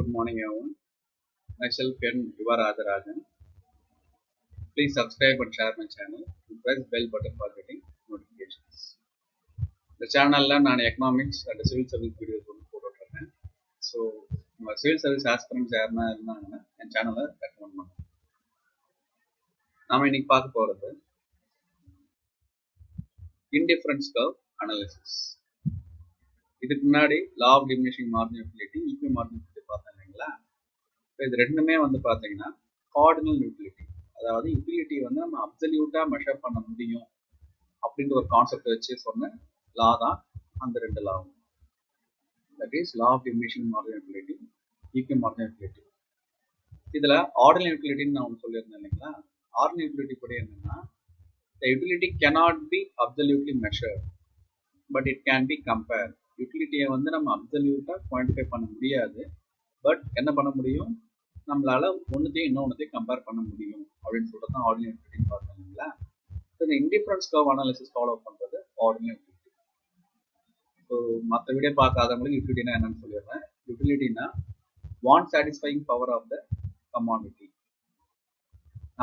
good morning everyone. Myself Ken Yuva Radharajan. Please subscribe and share my channel and press bell button for getting notifications. The channel நான் economics and civil service videos வந்து போட்டுட்ருக்கேன். So உங்கள் civil service aspirants யாருன்னா இருந்தாங்கன்னா என் சேனலை recommend பண்ணுங்க. நாம் இன்னைக்கு பார்க்க போகிறது இன்டிஃபரன்ஸ் கர்வ் அனாலிசிஸ். இதுக்கு முன்னாடி லா ஆஃப் டிமினிஷிங் மார்ஜினபிலிட்டி, ஈக்வி மார்ஜினபிலிட்டி பார்த்தேன் இல்லைங்களா? இது ரெண்டுமே வந்து பார்த்தீங்கன்னா கார்டினல் யூட்டிலிட்டி, அதாவது யூட்டிலிட்டி வந்து நம்ம அப்சல்யூட்டாக மெஷர் பண்ண முடியும் அப்படின்ற ஒரு கான்செப்ட் வச்சு சொன்ன லா தான் அந்த ரெண்டு லாவும். That is law of diminishing marginal utility, equi marginal utility. இதில் ஆர்டினல் யூட்டிலிட்டின்னு நான் ஒன்று சொல்லியிருந்தேன் இல்லைங்களா? ஆர்டினல் யூட்டிலிட்டி படி என்னன்னா, the utility cannot be absolutely measured but it can be compared. யூட்டிலிட்டியை வந்து நம்ம அப்சல்யூட்டாக குவான்டிஃபை பண்ண முடியாது, பட் என்ன பண்ண முடியும், நம்மளால ஒன்றுத்தையும் இன்னொன்றுத்தையும் கம்பேர் பண்ண முடியும் அப்படின்னு சொல்லிட்டு தான் ஆர்டினல் யூட்டிலிட்டின்னு பார்த்தோம் இல்லைங்களா? இந்த இன்டிஃபரன்ஸ் கர்வ் அனாலிசிஸ் ஃபாலோ பண்ணுறது ஆர்டினல் யூட்டிலிட்டி. ஸோ மற்ற வீடியோ பார்க்காதவங்களுக்கு யூட்டிலிட்டினா என்னன்னு சொல்லிடுறேன். யூட்டிலிட்டினா want satisfying power of the commodity.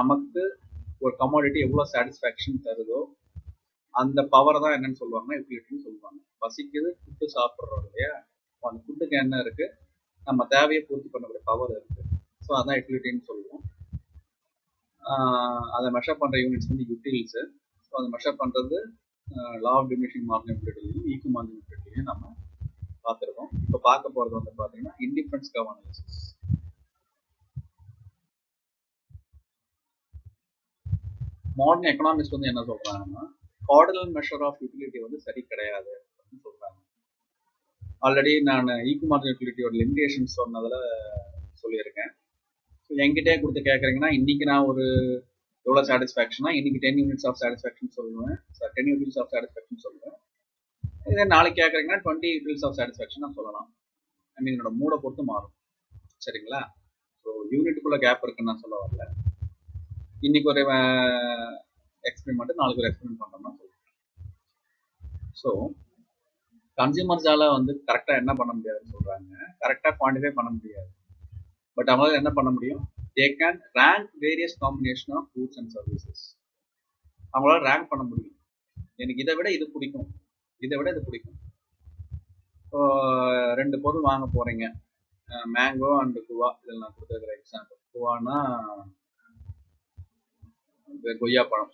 நமக்கு ஒரு கமாடிட்டி எவ்வளோ சாட்டிஸ்ஃபேக்ஷன் தருதோ அந்த பவரை தான் என்னன்னு சொல்லுவாங்கன்னா யூட்டிலிட்டின்னு சொல்லுவாங்க. பசிக்குது, ஃபுட்டு சாப்பிட்றோம் இல்லையா? அந்த ஃபுட்டுக்கு என்ன இருக்கு, நம்ம தேவையை பூர்த்தி பண்ணக்கூடிய பவர் இருக்கு. ஸோ அதான் யூட்டிலிட்டின்னு சொல்லுவோம். அதை மெஷர் பண்ணுற யூனிட்ஸ் வந்து யூட்டில்ஸு. ஸோ அதை மெஷர் பண்ணுறது லா ஆஃப் டிமினிஷிங் மார்ஜினபிலிட்டிலையும் ஈக்வி மார்ஜினபிலிட்டிலையும் நம்ம பார்த்துருக்கோம். இப்போ பார்க்க போகிறது வந்து பார்த்தீங்கன்னா indifference curve analysis. Modern economics வந்து என்ன சொல்றாங்கன்னா, கார்டினல் மெஷர் ஆஃப் யூட்டிலிட்டி வந்து சரி கிடையாது அப்படின்னு சொல்றாங்க. ஆல்ரெடி நான் ஈக்வி மார்ஜினபிலிட்டியோட லிமிடேஷன்ஸ் சொன்னதில் சொல்லியிருக்கேன். என்கிட்டே கொடுத்து கேட்குறீங்கன்னா, இன்னைக்கு நான் ஒரு எவ்வளோ சாட்டிஸ்ஃபேக்ஷனா, இன்னைக்கு 10 யூனிட்ஸ் ஆஃப் சாட்டிஸ்ஃபேக்ஷன் சொல்லுவேன், 10 யூனிட்ஸ் ஆஃப் சாட்டிஸ்ஃபேக்ஷன் சொல்லுவேன். இதே நாளைக்கு கேட்குறீங்கன்னா 20 யூனிட்ஸ் ஆஃப் சாட்டிஸ்ஃபேக்ஷன் நான் சொல்லலாம். ஐ மீன் என்னோட மூடை பொறுத்து மாறும். சரிங்களா? ஸோ யூனிட்டுக்குள்ள கேப் இருக்குன்னு நான் சொல்ல வரல. இன்னைக்கு ஒரு எக்ஸ்பெரிமெண்ட், நாளைக்கு ஒரு எக்ஸ்பெரிமெண்ட் பண்ணுறோம்னா சொல்லுவேன். ஸோ கன்சியூமர்ஸால வந்து கரெக்டாக என்ன பண்ண முடியாதுன்னு சொல்றாங்க, கரெக்டாக குவான்டிஃபை பண்ண முடியாது. பட் அவங்களால என்ன பண்ண முடியும், they can rank various combination of goods and services. அவங்களால ரேங்க் பண்ண முடியும். எனக்கு இதை விட இது பிடிக்கும், இதை விட இது பிடிக்கும். இப்போ 2 பொருள் வாங்க போறீங்க, மேங்கோ அண்ட் குவா. இதில் நான் கொடுத்துருக்கிற எக்ஸாம்பிள், குவானா கொய்யா பழம்.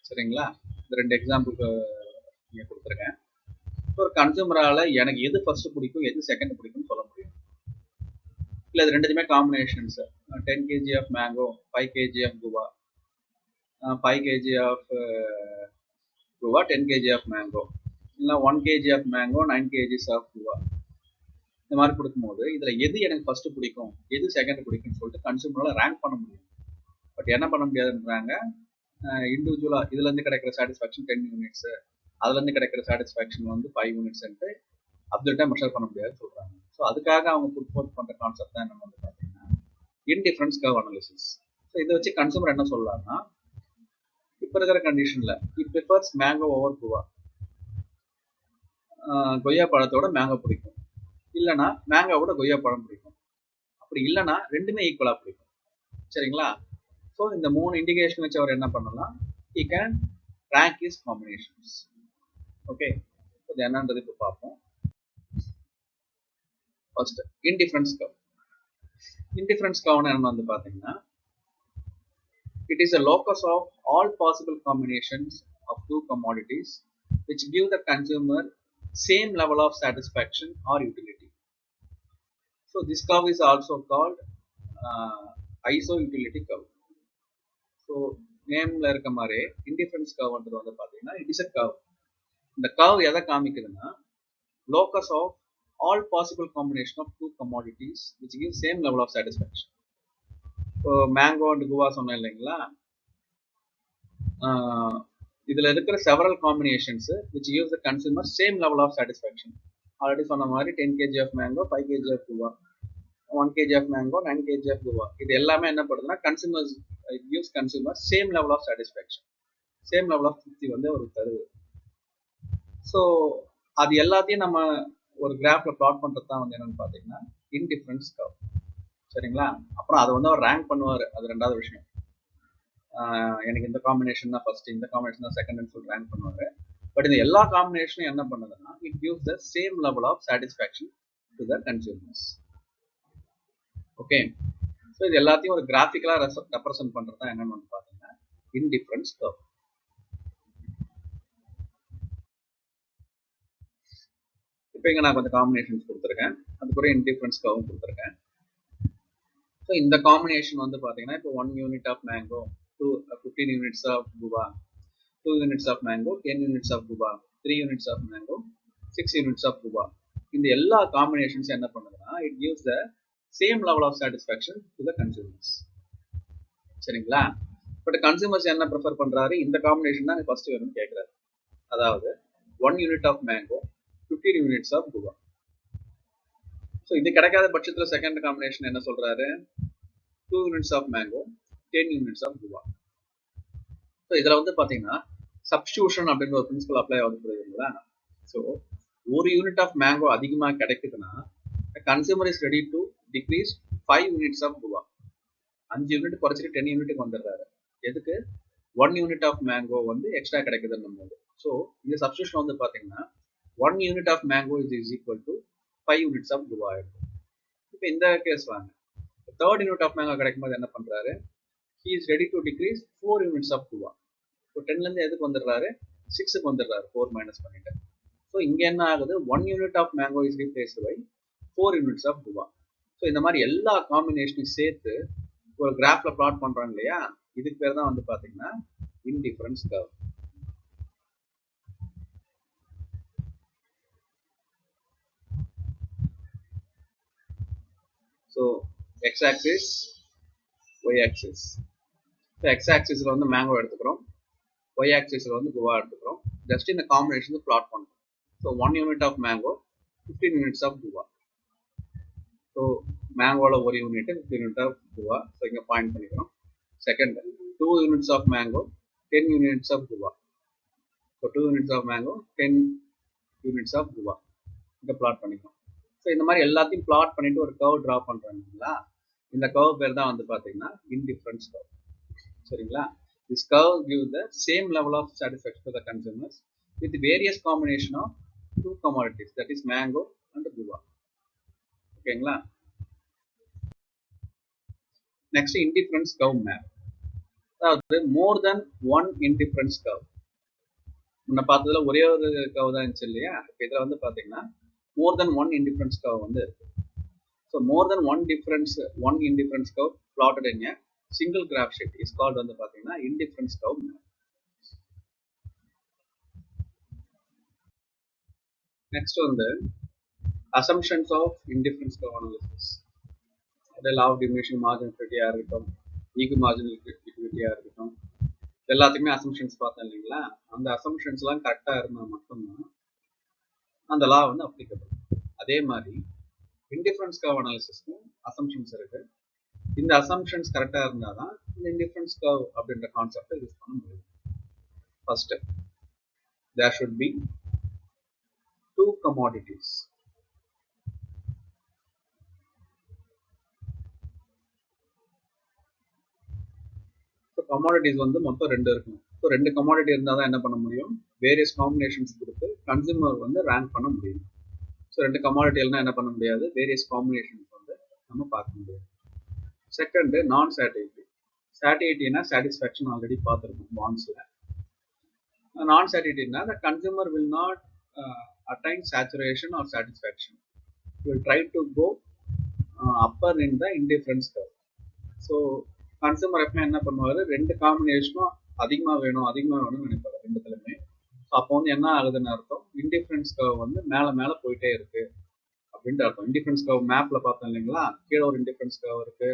சரிங்களா? இந்த 2 எக்ஸாம்பிளுக்கு இங்கே கொடுத்துருக்கேன். ஒரு கன்சூமரால எனக்கு எது ஃபர்ஸ்ட் பிடிக்கும், எது செகண்ட் பிடிக்கும்னு சொல்ல முடியும். இல்லை இது ரெண்டுத்துமே combinations, 10 kg of mango, 5 kg of guava, 5 kg of குவா, 10 kg ஆஃப் மேங்கோ, இல்லை 1 kg of mango, 9 kg of guava. இந்த மாதிரி கொடுக்கும்போது இதில் எது எனக்கு ஃபர்ஸ்ட் பிடிக்கும், எது செகண்ட் பிடிக்கும்னு சொல்லிட்டு கன்சூமரால ரேங்க் பண்ண முடியும். பட் என்ன பண்ண முடியாதுன்றாங்க, இண்டிவிஜுவலாக இதுலேருந்து கிடைக்கிற சாட்டிஸ்ஃபேக்ஷன் 10 யூனிட்ஸு, அதுலேருந்து கிடைக்கிற சாட்டிஸ்ஃபேக்ஷன் வந்து 5 யூனிட்ஸ்ன்ட்டு அப்சல்யூட்டாக மெஷர் பண்ண முடியாதுன்னு சொல்கிறாங்க. ஸோ அதுக்காக அவங்க புட் ஃபோர்த் பண்ணுற கான்செப்ட் தான் என்ன வந்து பார்த்தீங்கன்னா இன்டிஃபரன்ஸ் கர்வ் அனாலிசிஸ். ஸோ இதை வச்சு கன்சூமர் என்ன சொல்லலாம்னா, இப்போ இருக்கிற கண்டிஷனில் இட் ப்ரிஃபர்ஸ் மேங்கோ ஓவர் குவா. கொய்யா பழத்தோட மேங்கோ பிடிக்கும், இல்லைனா மேங்கோவோட கொய்யா பழம் பிடிக்கும், அப்படி இல்லைனா ரெண்டுமே ஈக்குவலாக பிடிக்கும். சரிங்களா? ஸோ இந்த 3 இண்டிகேஷன் வச்சு அவர் என்ன பண்ணலாம், he can rank his combinations. Okay, இது என்னன்றது இப்போ பார்ப்போம். First indifference curve. இன்டிஃபரன்ஸ் கர்வ்னு என்ன வந்து பார்த்தீங்கன்னா, it is a locus of all possible combinations of two commodities which give the consumer same level of satisfaction or utility. So this curve is also called iso utility curve. So நேம்ல இருக்க மாதிரி indifference கர்வ்ன்றது வந்து பார்த்தீங்கன்னா it is a curve. இந்த curve எதை காமிக்குதுன்னா, locus of all possible combination of 2 commodities which give same level of satisfaction. இப்போ மேங்கோ அண்ட் குவா சொன்னேன் இல்லைங்களா, இதில் இருக்கிற several combinations which gives the consumer same level of satisfaction. Already சொன்ன மாதிரி 10 kg of mango, 5 kg of guava, 1 kg of mango, 9 kg of குவா. இது எல்லாமே என்ன பண்ணுதுன்னா consumers, it gives consumer same level of satisfaction, same level of திருப்தி வந்து ஒரு தருது. ஸோ அது எல்லாத்தையும் நம்ம ஒரு கிராஃப்ல பிளாட் பண்ணுறது தான் வந்து என்னன்னு பார்த்தீங்கன்னா இன்டிஃபரன்ஸ் கர்வ். சரிங்களா? அப்புறம் அதை வந்து அவர் ரேங்க் பண்ணுவார், அது ரெண்டாவது விஷயம். எனக்கு இந்த காம்பினேஷன் தான் ஃபர்ஸ்ட், இந்த காம்பினேஷன் தான் செகண்ட்னு சொல்லி ரேங்க் பண்ணுவார். பட் இந்த எல்லா காம்பினேஷனும் என்ன பண்ணுதுன்னா, it gives the same level of satisfaction to the consumers. Okay, so இது எல்லாத்தையும் ஒரு கிராஃபிக்கலாக ரெப்ரசென்ட் பண்ணுறது தான் என்னன்னு வந்து பார்த்தீங்கன்னா இன்டிஃபரன்ஸ் கர்வ். இப்போ இங்கே நான் கொஞ்சம் காம்பினேஷன்ஸ் கொடுத்துருக்கேன், அதுக்குரிய இன்டிஃபரன்ஸ் கர்வும் கொடுத்துருக்கேன். ஸோ இந்த காம்பினேஷன் வந்து பார்த்தீங்கன்னா இப்போ 1 unit of mango, 15 units of guava, 2 units of mango, 10 units of guava, 3 units of mango, 6 units of guava. இந்த எல்லா காம்பினேஷன்ஸ் என்ன பண்ணுதுன்னா, it gives the same level of satisfaction to the consumers. சரிங்களா? But consumers என்ன prefer பண்றாரு, இந்த combination தான் first வேணும்னு கேட்கறாரு. அதாவது 1 unit of mango, 15 units of guava. So இது கிடைக்காத பட்சத்தில் செகண்ட் காம்பினேஷன் என்ன சொல்றாரு, 2 units of mango, 10 units of guava. So இதில் வந்து பார்த்தீங்கன்னா சப்ஸ்டியூஷன் அப்படின்ற ஒரு பிரின்சிபல் அப்ளை ஆகுது, புரியுதுங்களா? ஸோ ஒரு யூனிட் ஆஃப் மேங்கோ அதிகமாக கிடைக்குதுன்னா consumer is ready to decrease 5 units of guava. 5 unit குறைச்சிட்டு 10 யூனிட்டுக்கு வந்துடுறாரு. எதுக்கு? 1 யூனிட் ஆஃப் மேங்கோ வந்து எக்ஸ்ட்ரா கிடைக்குதுன்னு போது. ஸோ இந்த சப்ஸ்டியூஷன் வந்து பார்த்தீங்கன்னா 1 unit of mango is equal to 5 units of guava இருக்கும். இப்போ இந்த கேஸ் வாங்க, தேர்ட் யூனிட் ஆஃப் மேங்கோ கிடைக்கும் போது என்ன பண்றாரு, he is ready to decrease 4 units of guava. So 10லேருந்து எதுக்கு வந்துடுறாரு, 6க்கு வந்துடுறாரு, 4 மைனஸ் பண்ணிட்டு. ஸோ இங்கே என்ன ஆகுது, 1 unit of mango is replaced by 4 units of guava. So இந்த மாதிரி எல்லா காம்பினேஷனையும் சேர்த்து ஒரு கிராஃப்ல பிளாட் பண்றாங்க இல்லையா, இதுக்கு பேர் தான் வந்து பாத்தீங்கன்னா indifference curve. So X axis, Y axis. So X ஆக்சிஸ்ல வந்து மேங்கோ எடுத்துக்கிறோம், ஒய் ஆக்சிஸ்ல வந்து குவா எடுத்துக்கிறோம். ஜஸ்ட் இந்த காம்பினேஷன் பிளாட் பண்ணுறோம். So 1 unit of mango, 15 units of guava. So மேங்கோல ஒரு unit, 15 unit of guava. So இங்கே பாயிண்ட் பண்ணிக்கிறோம். Second 2 units of mango, 10 units of guava. So 2 units of mango, 10 units of guava. இங்கே plot பண்ணிக்கிறோம். So இந்த மாதிரி எல்லாத்தையும் பிளாட் பண்ணிட்டு ஒரு கர்வ் ட்ரா பண்றாங்களா, இந்த கர்வ் பேர் தான் வந்து பார்த்தீங்கன்னா இன்டிஃபரன்ஸ் கர்வ். சரிங்களா? This curve gives the same level of satisfaction to the consumers with various combination of two commodities, that is mango and guava. ஓகேங்களா? Next indifference curve map. அதாவது மோர் தென் one indifference curve. முன்ன பார்த்ததுல ஒரே ஒரு curve தான் இருந்துச்சு இல்லையா, இப்போ இதில் வந்து பார்த்தீங்கன்னா மோர் தென் ஒன் இன்டிஃபரன்ஸ் கர்வ் வந்து இருக்கு. So more then one indifference curve plotted in a single graph sheet is called வந்து பார்த்தீங்கன்னா இன்டிஃபரன்ஸ் கர்வ் மேப். நெக்ஸ்ட் வந்து assumptions of indifference curve analysis. அது law of diminishing marginality இருக்கட்டும், equal marginality இருக்கட்டும், எல்லாத்துக்குமே assumptions பார்த்தோம் இல்லைங்களா. அந்த assumptionsலாம் கரெக்டாக இருந்தால் மட்டும்தான் அந்த லா வந்து அப்ளிகபிள். அதே மாதிரி இன்டிஃபரன்ஸ் கர்வ் அனாலிசிஸ்க்கும் assumptions இருக்கு. இந்த assumptions கரெக்டாக இருந்தால் தான் இந்த இன்டிஃபரன்ஸ் கர்வ் அப்படின்ற கான்செப்டை யூஸ் பண்ண முடியும். First, there should be two commodities. Commodities வந்து மொத்தம் 2 இருக்கணும். ஸோ 2 கமாடிட்டி இருந்தால் தான் என்ன பண்ண முடியும், வேரியஸ் காம்பினேஷன்ஸ் கொடுத்து கன்சூமர் வந்து ரேங்க் பண்ண முடியும். ஸோ 2 கமாடிட்டிலாம் என்ன பண்ண முடியாது, வேரியஸ் காம்பினேஷன்ஸ் வந்து நம்ம பார்க்க முடியாது. செகண்ட், நான் சாட்டிலிட்டி. சாட்டிலிட்டினா சாட்டிஸ்ஃபேக்ஷன் ஆல்ரெடி பார்த்துருக்கோம் பாண்ட்ஸில். நான் சாட்டிலிட்டினா the consumer will not attain saturation or satisfaction. He will try to go upper in the indifference curve. So consumer எப்பவுமே என்ன பண்ணுவாரு, 2 காம்பினேஷனும் அதிகமாக வேணும்னு நினைப்பாரு ரெண்டுத்துலையுமே. ஸோ அப்போ வந்து என்ன ஆகுதுன்னு அர்த்தம், இன்டிஃபரன்ஸ் கர்வ் வந்து மேலே போயிட்டே இருக்கு அப்படின்ட்டு அர்த்தம். இன்டிஃபரன்ஸ் கர்வ் மேப்ல பார்த்தோம் இல்லைங்களா, கீழே ஒரு இன்டிஃபரன்ஸ் கர்வ் இருக்கு,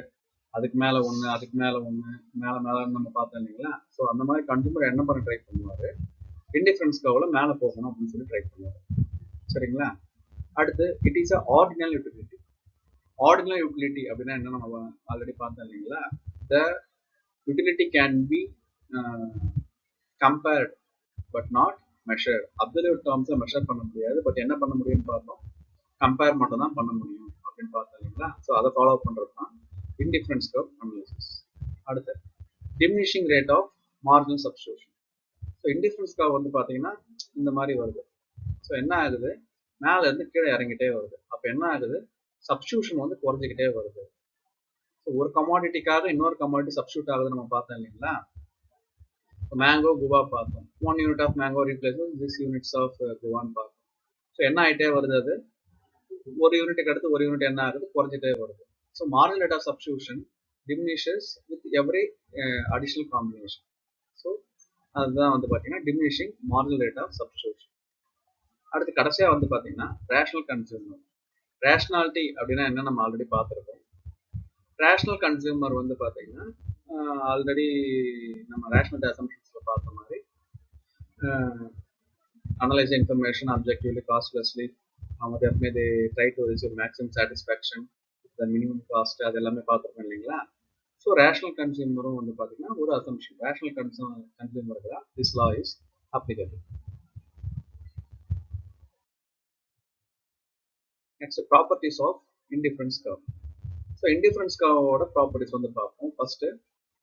அதுக்கு மேலே ஒன்று, அதுக்கு மேலே ஒன்று, மேலே நம்ம பார்த்தோம் இல்லைங்களா. ஸோ அந்த மாதிரி கன்சூமர் என்ன பண்ண ட்ரை பண்ணுவாரு, இன்டிஃபரன்ஸ் கர்வ்ல மேலே போகணும் அப்படின்னு சொல்லி ட்ரை பண்ணுவாரு. சரிங்களா? அடுத்து, it is a ordinal utility. Ordinal utility அப்படின்னா என்ன, நம்ம ஆல்ரெடி பார்த்தோம் இல்லைங்களா. The utility can be compared but not measured. Absolute terms measure பண்ண முடியாது, பட் என்ன பண்ண முடியும்னு பார்த்தோம், கம்பேர் மட்டும் தான் பண்ண முடியும் அப்படின்னு பார்த்தோம் இல்லைங்களா. ஸோ அதை ஃபாலோ பண்ணுறது தான் indifference curve analysis. அடுத்து diminishing rate of marginal substitution. So indifference curve வந்து பார்த்தீங்கன்னா இந்த மாதிரி வருது. ஸோ என்ன ஆகுது, மேலே இருந்து கீழே இறங்கிட்டே வருது. அப்போ என்ன ஆகுது, சப்ஸ்டியூஷன் வந்து குறைஞ்சிக்கிட்டே வருது. ஸோ ஒரு கமாடிட்டிக்காக இன்னொரு கமாடிட்டி சப்ஸ்டியூட் ஆகுது நம்ம பார்த்தோம் இல்லைங்களா. மேங்கோ குவா பார்த்தோம், 1 unit of mango replaces 6 units of குவான்னு பார்த்தோம். ஸோ என்ன ஆகிட்டே வருது, அது ஒரு யூனிட்டுக்கு அடுத்து ஒரு யூனிட் என்ன ஆகுது, குறைஞ்சிட்டே வருது. So marginal rate of substitution diminishes with every additional combination. So அதுதான் வந்து பார்த்தீங்கன்னா diminishing marginal rate of substitution. அடுத்து கடைசியாக வந்து பார்த்தீங்கன்னா ரேஷனல் கன்சியூமர். ரேஷனாலிட்டி அப்படின்னா என்ன நம்ம ஆல்ரெடி பார்த்துருக்கோம். ரேஷனல் கன்சியூமர் வந்து பார்த்தீங்கன்னா ஆல்ரெடி நம்ம ரேஷனல் அசம்ப்ஷன்ஸில் பார்த்த மாதிரி அனலைஸ் இன்ஃபர்மேஷன் அப்ஜெக்டிவ்லி காஸ்ட்லெஸ்லி, அவங்க எப்பவுமே they try to receive maximum satisfaction, the minimum cost, அது எல்லாமே பார்த்துருக்கோம் இல்லைங்களா. ஸோ ரேஷனல் கன்சியூமரும் வந்து பார்த்தீங்கன்னா ஒரு அசம்ப்ஷன். ரேஷனல் கன்சியூமருக்கு தான் this law is applicable. Next properties of indifference curve. So indifference கர்வோட ப்ராப்பர்ட்டிஸ் வந்து பார்ப்போம். First,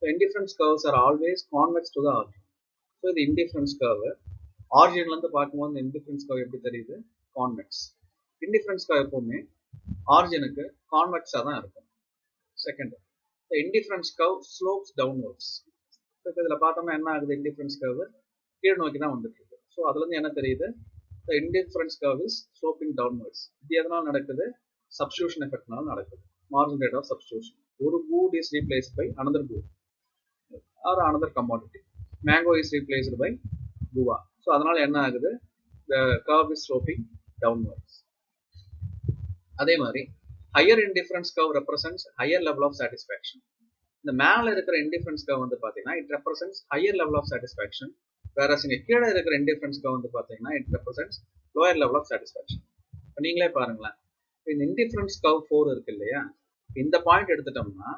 indifference curves are always convex to the origin. So இது இன்டிஃபரன்ஸ் கர்வ் ஆரிஜின்லேருந்து பார்க்கும்போது இந்த இன்டிஃபரன்ஸ் கர்வ் எப்படி தெரியுது, கான்வெக்ஸ். இன்டிஃபரன்ஸ் கர்வ் எப்பவுமே ஆரிஜினுக்கு கான்வெக்ஸாக தான் இருக்கும். Second, indifference curve slopes downwards. இதில் பார்த்தோம்னா என்ன ஆகுது, இன்டிஃபரன்ஸ் கர்வ் கீழ் நோக்கி தான் வந்துட்டு இருக்கு. ஸோ அதுலேருந்து என்ன தெரியுது, the indifference curve is sloping downwards. இது எதனால் நடக்குது, substitution effectனால நடக்குது. Marginal rate of substitution. ஒரு good is replaced by another good or another commodity. Mango is replaced by guava. So அதனால என்ன ஆகுது, the curve is sloping downwards. அதே மாதிரி higher indifference curve represents higher level of satisfaction. இந்த மேல இருக்கிற indifference curve வந்து பார்த்தீங்கன்னா it represents higher level of satisfaction. whereas இங்க கீழே இருக்கிற indifference curve வந்து பார்த்தீங்கன்னா it represents lower level of satisfaction. இப்போ நீங்களே பாருங்களேன், இந்த indifference curve 4 இருக்கு இல்லையா, இந்த பாயிண்ட் எடுத்துட்டோம்னா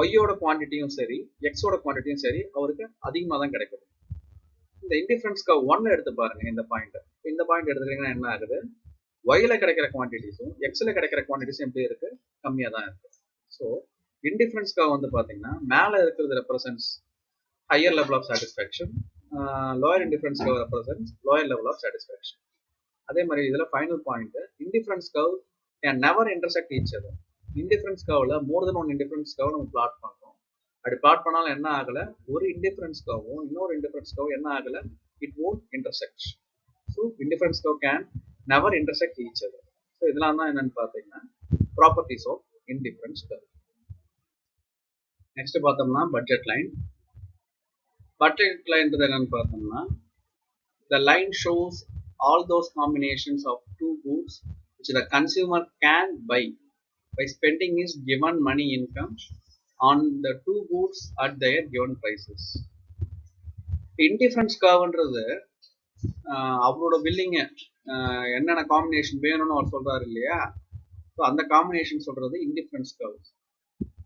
ஒய்யோட குவான்டிட்டியும் சரி எக்ஸோட குவான்டிட்டியும் சரி அவருக்கு அதிகமாக தான் கிடைக்குது. இந்த இன்டிஃபரன்ஸ் கர்வ் 1 எடுத்து பாருங்க, இந்த பாயிண்ட் எடுத்துக்கிட்டீங்கன்னா என்ன ஆகுது, ஒய்ல கிடைக்கிற குவான்டிட்டிஸும் எக்ஸ்ல கிடைக்கிற குவான்டிட்டிஸும் எப்படி இருக்கு, கம்மியாக தான் இருக்கு. ஸோ இன்டிஃபரன்ஸ் கர்வ் வந்து பார்த்தீங்கன்னா மேலே இருக்கிறது represents higher level of satisfaction, lower indifference curve represents lower level of satisfaction. அதே மாதிரி இதுல final point, indifference curve can never intersect each other. indifference curveல more than one indifference curve நம்ம plot பண்றோம். அப்படி plot பண்ணாலும் என்ன ஆகல, ஒரு indifference curveவும் இன்னொரு indifference curve என்ன ஆகல, it won't intersect. So indifference curve can never intersect each other. So இதெல்லாம் தான் என்னன்னு பார்த்தீங்கன்னா properties of indifference curve. Next பார்த்தோம்னா பட்ஜெட் லைன். பட்ஜெட் லைன் என்னன்னு பார்த்தோம்னா, the line shows all those combinations of two goods which the consumer can buy by spending his given money income on the two goods at their given prices. Indifference கர்வ்ன்றது அவரோட பில்லிங்க என்னென்ன combination வேணும்னு அவர் சொல்றாரு இல்லையா, so அந்த combination சொல்றது indifference curve.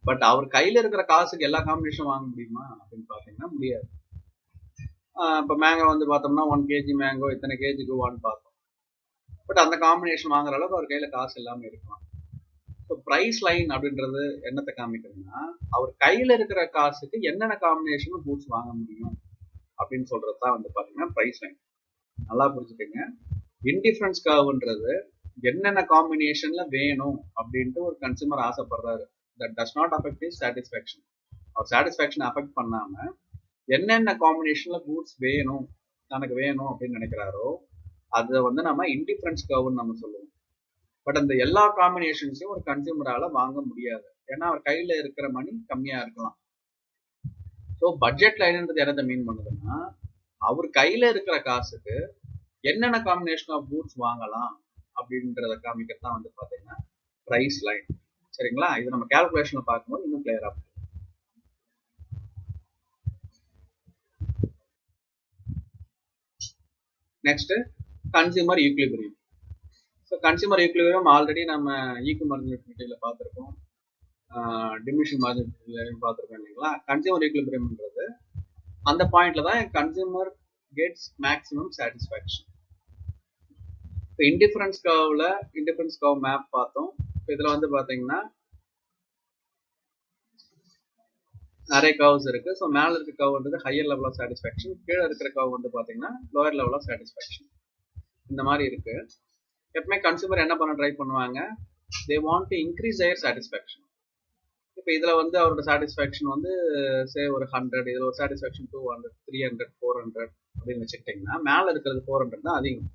But அவர் கையில இருக்கிற காசுக்கு எல்லா காம்பினேஷனும் வாங்க முடியுமா அப்படின்னு பார்த்தீங்கன்னா முடியாது. இப்போ மேங்கோ வந்து பார்த்தோம்னா 1 kg மேங்கோ இத்தனை கேஜி குவான்னு பார்த்தோம். பட் அந்த காம்பினேஷன் வாங்குற அளவுக்கு அவர் கையில் காசு எல்லாமே இருக்கலாம். ஸோ ப்ரைஸ் லைன் அப்படின்றது என்னத்தை காமிக்குதுன்னா, அவர் கையில் இருக்கிற காசுக்கு என்னென்ன காம்பினேஷனும் கூட்ஸ் வாங்க முடியும் அப்படின்னு சொல்றது தான் வந்து பார்த்தீங்கன்னா ப்ரைஸ் லைன். நல்லா புரிஞ்சுக்கோங்க, இன்டிஃபரன்ஸ் கர்வ்ன்றது என்னென்ன காம்பினேஷன்ல வேணும் அப்படின்ட்டு ஒரு கன்சூமர் ஆசைப்படுறாரு. That does not affect his satisfaction. அவர் சாட்டிஸ்ஃபேக்ஷன் அஃபெக்ட் பண்ணாம என்னென்ன காம்பினேஷன்ல கூட்ஸ் வேணும் தனக்கு வேணும் அப்படின்னு நினைக்கிறாரோ அதை வந்து நம்ம இன்டிஃபரன்ஸ் கர்வ்னு நம்ம சொல்லுவோம். பட் அந்த எல்லா காம்பினேஷன்ஸையும் ஒரு கன்சியூமரால வாங்க முடியாது, ஏன்னா அவர் கையில இருக்கிற மணி கம்மியா இருக்கலாம். ஸோ பட்ஜெட் லைன்ன்றது என்னத்தை மீன் பண்ணுதுன்னா, அவர் கையில இருக்கிற காசுக்கு என்னென்ன காம்பினேஷன் ஆஃப் கூட்ஸ் வாங்கலாம் அப்படின்றத காமிக்கிறது தான் வந்து பாத்தீங்கன்னா பிரைஸ் லைன். சரிங்களா, இது நம்ம கால்குலேஷன்ல பார்க்கும்போது இன்னும் கிளியரா இருக்கும். Next consumer equilibrium. So consumer equilibrium already நம்ம ஈக்வி மார்ஜினல் பார்த்துருக்கோம், டிமினிஷிங் மார்ஜினல் பார்த்துருக்கோம் இல்லைங்களா. கன்சியூமர் ஈக்விலிபிரியம்ன்றது அந்த பாயிண்ட்ல தான் கன்சியூமர் கெட்ஸ் மேக்ஸிமம் சாட்டிஸ்ஃபேக்ஷன். இப்போ இன்டிஃபரன்ஸ் கர்வ்ல இன்டிஃபரன்ஸ் கர்வ் மேப் பார்த்தோம். இப்போ இதில் வந்து பார்த்தீங்கன்னா நிறைய கர்வ்ஸ் இருக்கு. ஸோ மேலே இருக்க கர்வ் வந்து ஹையர் லெவல் ஆஃப் சாட்டிஸ்ஃபேக்ஷன், கீழே இருக்கிற கர்வ் வந்து பார்த்தீங்கன்னா லோயர் லெவல் ஆஃப் சாட்டிஸ்ஃபேக்ஷன். இந்த மாதிரி இருக்கு. எப்பவுமே கன்சூமர் என்ன பண்ண ட்ரை பண்ணுவாங்க, they want to increase their satisfaction. இப்போ இதில் வந்து அவரோட சாட்டிஸ்ஃபேக்ஷன் வந்து சே ஒரு 100, இதில் ஒரு சாட்டிஸ்ஃபேக்ஷன் 200, 300, 400 அப்படின்னு வச்சுக்கிட்டிங்கன்னா மேலே இருக்கிறது 400 தான் அதிகம்,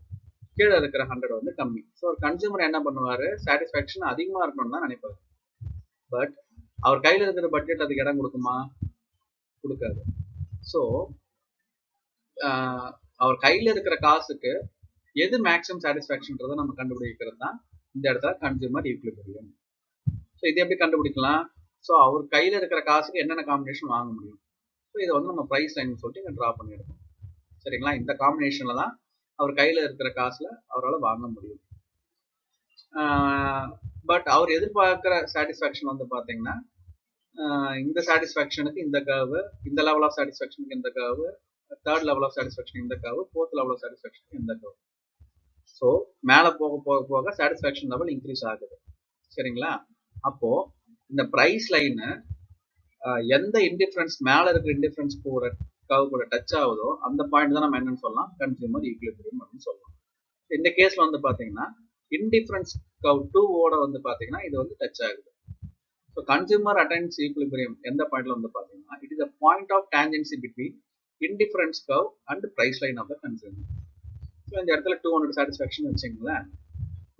கீழே இருக்கிற 100 வந்து கம்மி. ஸோ ஒரு கன்சூமர் என்ன பண்ணுவார், சாட்டிஸ்ஃபேக்ஷன் அதிகமாக இருக்கணும்னு தான் நினைப்பார். பட் அவர் கையில் இருக்கிற பட்ஜெட் அதுக்கு இடம் கொடுக்குமா, கொடுக்காது. ஸோ அவர் கையில் இருக்கிற காசுக்கு எது மேக்ஸிமம் சாட்டிஸ்ஃபேக்ஷன்றதை நம்ம கண்டுபிடிக்கிறது தான் இந்த இடத்துல கன்சூமர் ஈக்விலிபிரியம். ஸோ இது எப்படி கண்டுபிடிக்கலாம், ஸோ அவர் கையில் இருக்கிற காசுக்கு என்னென்ன காம்பினேஷன் வாங்க முடியும். ஸோ இதை வந்து நம்ம ப்ரைஸ் லைன் சொல்லிட்டு இங்கே ட்ரா பண்ணியிருக்கோம். சரிங்களா, இந்த காம்பினேஷனில் தான் அவர் கையில் இருக்கிற காசில் அவரால் வாங்க முடியும். பட் அவர் எதிர்பார்க்குற சாட்டிஸ்ஃபேக்ஷன் வந்து பார்த்தீங்கன்னா இந்த சாட்டிஸ்ஃபேக்ஷனுக்கு இந்த கர்வு, இந்த லெவல் ஆஃப் சாட்டிஸ்ஃபேக்ஷனுக்கு இந்த curve, third level of satisfaction இந்த curve, fourth level of satisfaction இந்த கர்வு. ஸோ மேலே போக போக போக சாட்டிஸ்ஃபேக்ஷன் லெவல் இன்க்ரீஸ் ஆகுது. சரிங்களா, அப்போ இந்த ப்ரைஸ் லைனு எந்த இன்டிஃபரன்ஸ் மேலே இருக்கிற இன்டிஃபரன்ஸ் கூட கர்வ் கூட டச் ஆகுதோ அந்த பாயிண்ட் தான் நம்ம என்னன்னு சொல்லலாம், கன்சூமர் ஈக்விலிபிரியம் அப்படின்னு சொல்லலாம். இந்த கேஸில் வந்து பார்த்தீங்கன்னா இன்டிஃபரன்ஸ் கர்வ் 2ஓட வந்து பார்த்தீங்கன்னா இது வந்து டச் ஆகுது. ஸோ கன்சூமர் அட்டைன்ஸ் ஈக்விலிபிரியம் எந்த பாயிண்ட்ல வந்து பார்த்தீங்கன்னா it is a point of tangency between indifference curve and price line of the consumer. So இந்த இடத்துல 200 சாட்டிஸ்ஃபேக்ஷன் வச்சுங்களேன்,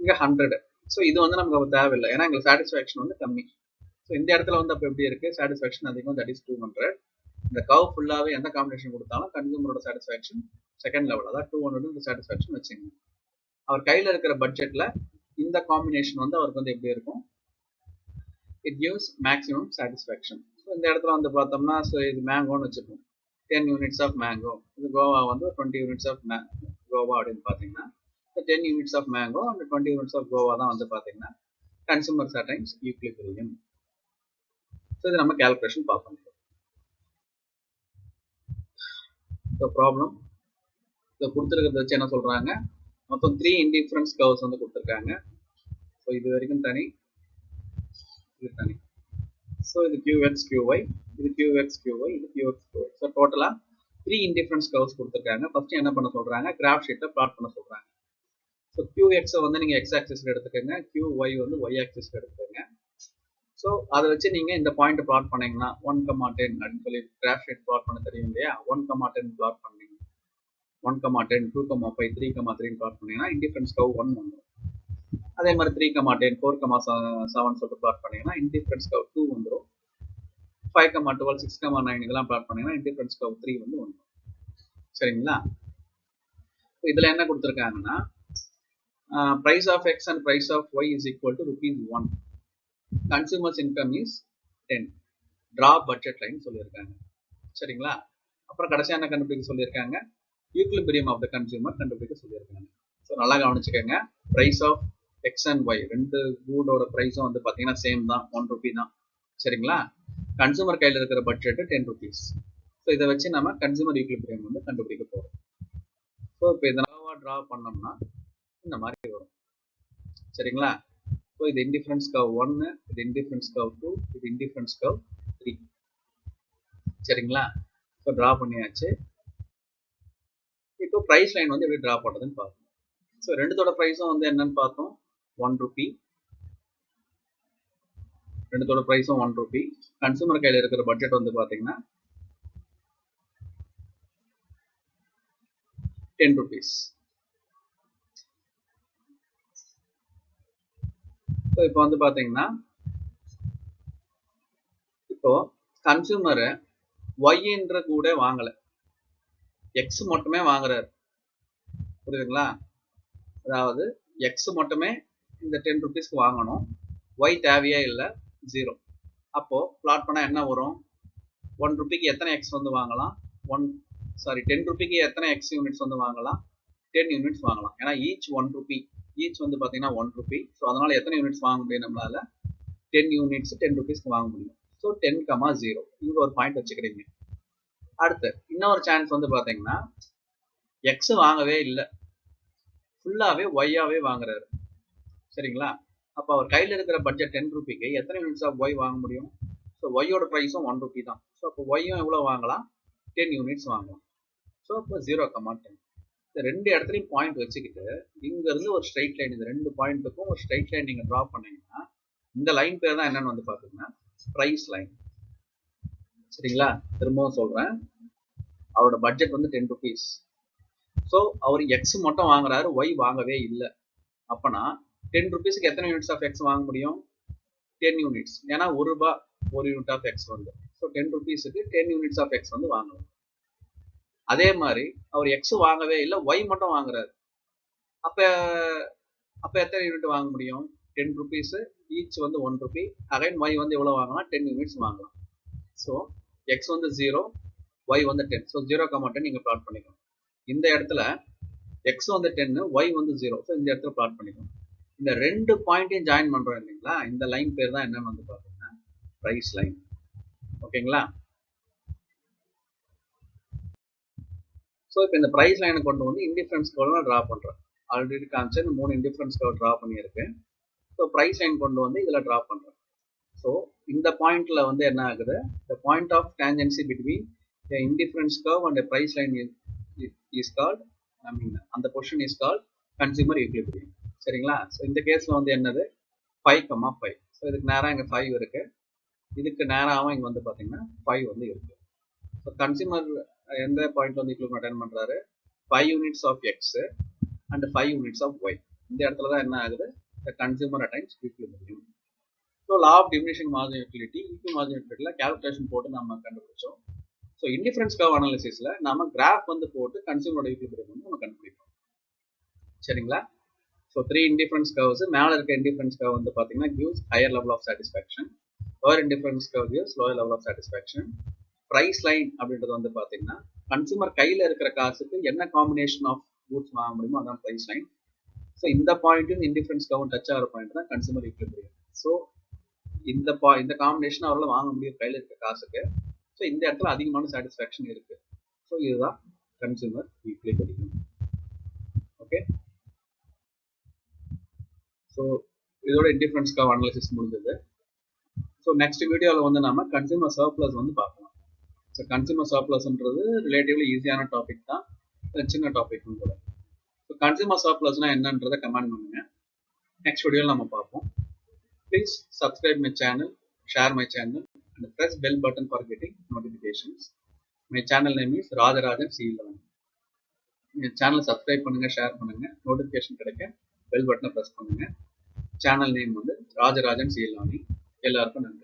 இங்கே 100. ஸோ இது வந்து நமக்கு தேவையில்லை, ஏன்னா எங்களுக்கு சாட்டிஸ்ஃபேக்ஷன் வந்து கம்மி. ஸோ இந்த இடத்துல வந்து அப்போ எப்படி இருக்கு, சாட்டிஸ்ஃபேக்ஷன் அதிகம், தட் இஸ் 200. இந்த கர்வ் ஃபுல்லாகவே எந்த காம்பினேஷன் கொடுத்தாலும் கன்சூமரோட சாட்டிஸ்ஃபேக்ஷன் செகண்ட் லெவல், அதாவது 200 சாட்டிஸ்ஃபேக்ஷன் வச்சுங்க. அவர் கையில் இருக்கிற பட்ஜெட்டில் இந்த காம்பினேஷன் வந்து அவருக்கு வந்து எப்படி இருக்கும், it gives maximum satisfaction. So இந்த இடத்துல வந்து பார்த்தோம்னா ஸோ இது மேங்கோன்னு வச்சுப்போம், 10 units ஆஃப் மேங்கோ, இது கோவா வந்து 20 units ஆஃப் கோவா அப்படின்னு பார்த்தீங்கன்னா 10 units of mango and 20 units of guava தான் வந்து பார்த்தீங்கன்னா கன்சூமர் அட்டைன்ஸ் ஈக்விலிபிரியம். ஸோ இது நம்ம கேல்குலேஷன் பார்ப்போம். ஸோ ப்ராப்ளம் இதை கொடுத்துருக்கிறத வச்சு என்ன சொல்கிறாங்க, மொத்தம் 3 இன்டிஃபரன்ஸ் கர்வ்ஸ் வந்து கொடுத்துருக்காங்க. ஸோ இது வரைக்கும் தனி, இது தனி. ஸோ இது QX QY, இது QX QY, இது QX QY. ஸோ டோட்டலாக 3 இன்டிஃபரன்ஸ் கர்வ்ஸ் கொடுத்துருக்காங்க. ஃபர்ஸ்ட் என்ன பண்ண சொல்கிறாங்க, கிராஃப் ஷீட்டில் பிளாட் பண்ண சொல்கிறாங்க. ஸோ QX வந்து நீங்கள் X ஆக்சிஸ்ல எடுத்துக்கோங்க, QY வந்து Y ஆக்சிஸ்ல எடுத்துக்கோங்க. ஸோ அதை வச்சு நீங்கள் இந்த பாயிண்ட் பிளாட் பண்ணீங்கன்னா 1,10 அப்படின்னு சொல்லி கிராஃப் ஷீட் பிளாட் பண்ண தெரியும் இல்லையா, 1,10 பிளாட் பண்ணீங்க, 1,10, 2,5, 3,3 பிளாட் பண்ணீங்கன்னா இன்டிஃபரன்ஸ் கர்வ் 1 வந்துடும். அதே மாதிரி 3,10, 4,7 சொல்லிட்டு பிளாட் பண்ணீங்கன்னா இன்டிஃபரன்ஸ் கர்வ் 2 வந்துடும். 5,12, 6,9 இதெல்லாம் பிளாட் பண்ணீங்கன்னா இன்டிஃபரன்ஸ் கர்வ் 3 வந்து வந்துடும். சரிங்களா, இதில் என்ன கொடுத்துருக்காங்கன்னா price of X and price of Y is equal to ₹1. Consumer's income is 10. Draw budget line சொல்லியிருக்காங்க. சரிங்களா, அப்புறம் கடைசியாக என்ன கண்டுபிடிக்க சொல்லியிருக்காங்க, ஈக்விலிபிரியம் ஆஃப் த கன்சூமர் கண்டுபிடிக்க சொல்லியிருக்காங்க. ஸோ நல்லா கவனிச்சுக்கோங்க, price of X and Y ரெண்டு கூடோட ப்ரைஸும் வந்து பார்த்தீங்கன்னா சேம் தான், ₹1 தான். சரிங்களா, கன்சூமர் கையில் இருக்கிற பட்ஜெட்டு ₹10. ஸோ இதை வச்சு நம்ம கன்சூமர் ஈக்விலிபிரியம் வந்து கண்டுபிடிக்க போகிறோம். ஸோ இப்போ இதனால ட்ரா பண்ணோம்னா இந்த மாதிரி வரும். சரிங்களா, ஸோ இது இன்டிஃபரன்ஸ் கர்வ் 1, இது இன்டிஃபரன்ஸ் கர்வ் 2, இது இன்டிஃபரன்ஸ் கர்வ் 3. சரிங்களா, ஸோ ட்ரா பண்ணியாச்சு. இப்போ ப்ரைஸ் லைன் வந்து எப்படி ட்ரா பண்ணுறதுன்னு பார்க்கணும். ஸோ ரெண்டுத்தோட ப்ரைஸும் வந்து என்னன்னு பார்த்தோம், ₹1. ரெண்டுத்தோட ப்ரைஸும் ₹1. கன்சூமர் கையில் இருக்கிற பட்ஜெட் வந்து பார்த்தீங்கன்னா ₹10. ஸோ இப்போ வந்து பார்த்தீங்கன்னா இப்போ கன்சூமரை ஒய்ன்ற கூட வாங்கலை, எக்ஸ் மட்டுமே வாங்குறாரு. புரியுதுங்களா, அதாவது எக்ஸ் மட்டுமே இந்த ₹10 வாங்கணும், ஒய் தேவையே இல்லை, 0. அப்போ பிளாட் பண்ணால் என்ன வரும், ₹1 எத்தனை எக்ஸ் வந்து வாங்கலாம், ₹10 எத்தனை எக்ஸ் யூனிட்ஸ் வந்து வாங்கலாம், 10 யூனிட்ஸ் வாங்கலாம். ஏன்னா ஈச் ₹1, ஈச் வந்து பார்த்தீங்கன்னா ₹1. ஸோ அதனால எத்தனை யூனிட்ஸ் வாங்க முடியும், நம்மளால 10 யூனிட்ஸ் ₹10 வாங்க முடியும். ஸோ 10,0 இங்கே ஒரு பாயிண்ட் வச்சுக்கிறீங்க. அடுத்து இன்னொரு சான்ஸ் வந்து பார்த்தீங்கன்னா எக்ஸ் வாங்கவே இல்லை, ஃபுல்லாகவே ஒய்யாவே வாங்குறாரு. சரிங்களா, அப்போ அவர் கையில் இருக்கிற பட்ஜெட் ₹10, எத்தனை யூனிட்ஸ் ஆஃப் ஒய் வாங்க முடியும், ஸோ ஒய்யோட ப்ரைஸும் 1 ரூபி தான். ஸோ அப்போ ஒய்யும் எவ்வளோ வாங்கலாம், 10 யூனிட்ஸ் வாங்கலாம். ஸோ அப்போ 0,10. இந்த ரெண்டு இடத்துலையும் பாயிண்ட் வச்சுக்கிட்டு இங்கேருந்து ஒரு ஸ்ட்ரைட் லைன், இந்த ரெண்டு பாயிண்ட்டுக்கும் ஒரு ஸ்ட்ரைட் லைன் நீங்கள் ட்ரா பண்ணீங்கன்னா இந்த லைன் பேர் தான் என்னன்னு வந்து பார்த்தீங்கன்னா ப்ரைஸ் லைன். சரிங்களா? திரும்பவும் சொல்கிறேன், அவரோட பட்ஜெட் வந்து 10 ருபீஸ். ஸோ அவர் எக்ஸ் மட்டும் வாங்குறாரு, ஒய் வாங்கவே இல்லை. அப்போனா 10 ருபீஸுக்கு எத்தனை யூனிட்ஸ் ஆஃப் எக்ஸ் வாங்க முடியும், 10 யூனிட்ஸ். ஏன்னா ₹1 ஒரு யூனிட் ஆஃப் எக்ஸ் வந்து. ஸோ 10 ருபீஸுக்கு 10 யூனிட்ஸ் ஆஃப் எக்ஸ் வந்து வாங்கலாம். அதே மாதிரி அவர் எக்ஸ் வாங்கவே இல்லை, ஒய் மட்டும் வாங்குறாரு. அப்போ எத்தனை யூனிட் வாங்க முடியும், 10 ருபீஸு ஈச் வந்து 1 ரூபி. அகைன் ஒய் வந்து எவ்வளோ வாங்கலாம், 10 யூனிட்ஸ் வாங்கலாம். ஸோ எக்ஸ் வந்து 0, ஒய் வந்து 10. ஸோ 0,10 நீங்கள் பிளாட் பண்ணிக்கணும். இந்த இடத்துல எக்ஸ் வந்து 10, ஒய் வந்து 0. ஸோ இந்த இடத்துல பிளாட் பண்ணிக்கணும். இந்த ரெண்டு பாயிண்ட்டையும் ஜாயின் பண்ணுறோம் இல்லைங்களா, இந்த லைன் பேர் தான் என்னன்னு வந்து பார்த்தீங்கன்னா ப்ரைஸ் லைன். ஓகேங்களா? ஸோ இப்போ இந்த ப்ரைஸ் லைனை கொண்டு வந்து இன்டிஃபரன்ஸ் கர்வ் நான் ட்ரா பண்ணுறேன். ஆல்ரெடி காமிச்சு இந்த 3 இன்டிஃபரன்ஸ் கர்வ் ட்ரா பண்ணியிருக்கேன். ஸோ ப்ரைஸ் லைன் கொண்டு வந்து இதில் ட்ரா பண்ணுறேன். ஸோ இந்த பாயிண்ட்ல வந்து என்ன ஆகுது, the point of tangency between the indifference curve and the price line is called, I mean அந்த position is called consumer equilibrium. சரிங்களா? ஸோ இந்த கேஸ்ல வந்து என்னது 5,5. ஸோ இதுக்கு நேரம் இங்கே 5 இருக்கு, இதுக்கு நேராகவும் இங்கே வந்து பார்த்தீங்கன்னா 5 வந்து இருக்கு. ஸோ கன்சியூமர் எந்த பாயிண்ட் வந்து ஈக்குவலிபிரியம் அட்டைன் பண்ணுறாரு, 5 units of X and 5 units of Y. இந்த இடத்துல தான் என்ன ஆகுது, the consumer attains equilibrium. So law of diminishing marginal utility, equi marginal யூட்டிலிட்டியில் கேல்குலேஷன் போட்டு நம்ம கண்டுபிடிச்சோம். ஸோ இன்டிஃபரன்ஸ் கர்வ் அனாலிசிஸில் நம்ம கிராஃப் வந்து போட்டு கன்சியூமரோட ஈக்விலிபிரியம் வந்து நம்ம கண்டுபிடிப்போம். சரிங்களா? So 3 indifference curves. மேலே இருக்க இன்டிஃபரன்ஸ் கர்வ் வந்து பார்த்தீங்கன்னா gives higher level of satisfaction, lower indifference curve gives lower level of satisfaction. Price line அப்படின்றது வந்து பார்த்தீங்கன்னா கன்சியூமர் கையில் இருக்கிற காசுக்கு என்ன காம்பினேஷன் ஆஃப் கூட்ஸ் வாங்க முடியுமோ அதான் ப்ரைஸ் லைன். ஸோ இந்த பாயிண்ட்டும் இன்டிஃபரன்ஸ் கர்வ் டச் ஆகிற பாயிண்ட் தான் கன்சியூமர் ஈக்விலிபிரியம். ஸோ இந்த காம்பினேஷன் அவரால் வாங்க முடியும் கையில் இருக்க காசுக்கு. ஸோ இந்த இடத்துல அதிகமான சாட்டிஸ்ஃபேக்ஷன் இருக்கு. ஸோ இதுதான் கன்சியூமர் ஈக்விலிபிரியம். ஓகே, ஸோ இதோட இன்டிஃபரன்ஸ் கர்வ் அனாலிசிஸ் முடிஞ்சது. ஸோ நெக்ஸ்ட் வீடியோவில் வந்து நம்ம கன்சியூமர் சர்ப்ளஸ் வந்து பார்க்கலாம். ஸோ கன்சியூமர் சர்ப்ளஸ்ன்றது ரிலேட்டிவ்லி ஈஸியான டாபிக் தான், சின்ன டாபிக்கும் கூட. ஸோ கன்சியூமர் சர்ப்ளஸ்னா என்னன்றதை கமெண்ட் பண்ணுங்க. நெக்ஸ்ட் வீடியோவில் நம்ம பார்ப்போம். Please subscribe my channel, share my channel, and press bell button for getting notifications. My channel name is Rajarajan C11. இந்த சேனலை சப்ஸ்கிரைப் பண்ணுங்க, ஷேர் பண்ணுங்க, நோட்டிஃபிகேஷன் கிடைக்க பெல் பட்டனை ப்ரெஸ் பண்ணுங்க. சேனல் நேம் வந்து ராஜராஜன் C11. எல்லாருக்கும் நன்றி.